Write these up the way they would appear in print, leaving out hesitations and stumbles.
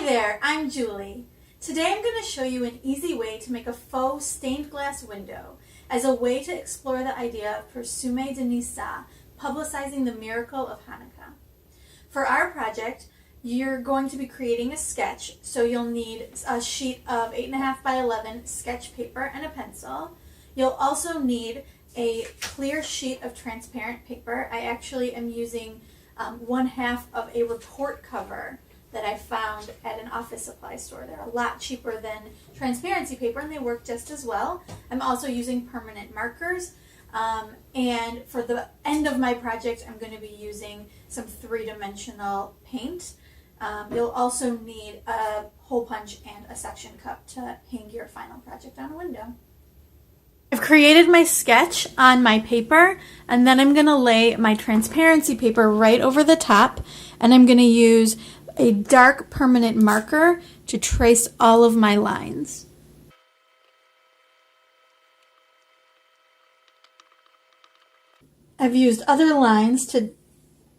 there, I'm Julie. Today I'm going to show you an easy way to make a faux stained glass window as a way to explore the idea of Perfume de Nissa, publicizing the miracle of Hanukkah. For our project, you're going to be creating a sketch, so you'll need a sheet of 8.5 by 11 sketch paper and a pencil. You'll also need a clear sheet of transparent paper. I actually am using 1/2 of a report cover that I found at an office supply store. They're a lot cheaper than transparency paper and they work just as well. I'm also using permanent markers. And for the end of my project, I'm going to be using some 3-dimensional paint. You'll also need a hole punch and a suction cup to hang your final project on a window. I've created my sketch on my paper, and then I'm going to lay my transparency paper right over the top, and I'm going to use a dark permanent marker to trace all of my lines. I've used other lines to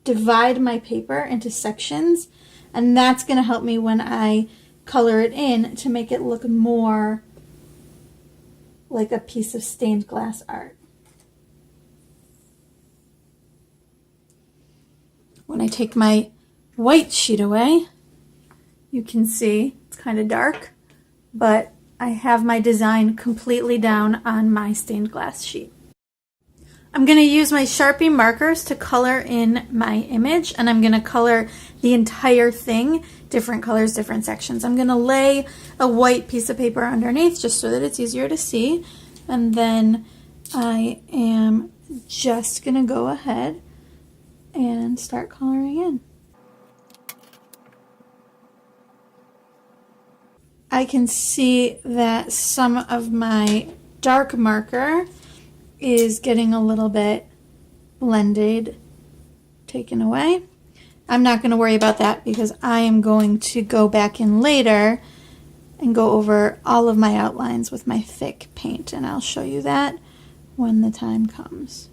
divide my paper into sections, and that's going to help me when I color it in to make it look more like a piece of stained glass art. When I take my white sheet away, you can see it's kind of dark, but I have my design completely down on my stained glass sheet. I'm going to use my Sharpie markers to color in my image, and I'm going to color the entire thing, different colors, different sections. I'm going to lay a white piece of paper underneath just so that it's easier to see, and then I am just going to go ahead and start coloring in. I can see that some of my dark marker is getting a little bit blended, taken away. I'm not going to worry about that because I am going to go back in later and go over all of my outlines with my thick paint, and I'll show you that when the time comes.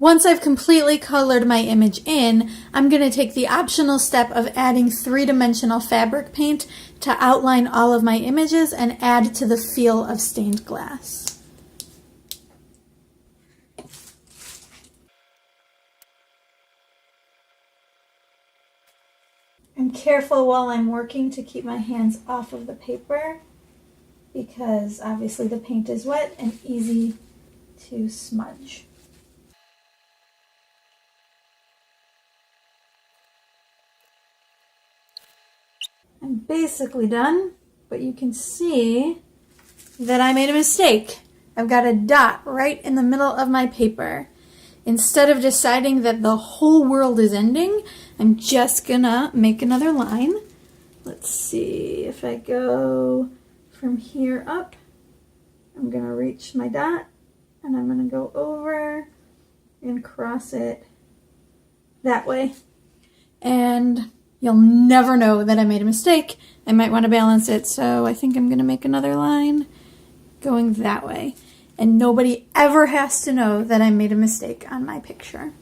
Once I've completely colored my image in, I'm going to take the optional step of adding 3-dimensional fabric paint to outline all of my images and add to the feel of stained glass. I'm careful while I'm working to keep my hands off of the paper because obviously the paint is wet and easy to smudge. I'm basically done, but you can see that I made a mistake. I've got a dot right in the middle of my paper. Instead of deciding that the whole world is ending, I'm just gonna make another line. Let's see if I go from here up. I'm gonna reach my dot and I'm gonna go over and cross it that way. And you'll never know that I made a mistake. I might want to balance it, so I think I'm going to make another line going that way. And nobody ever has to know that I made a mistake on my picture.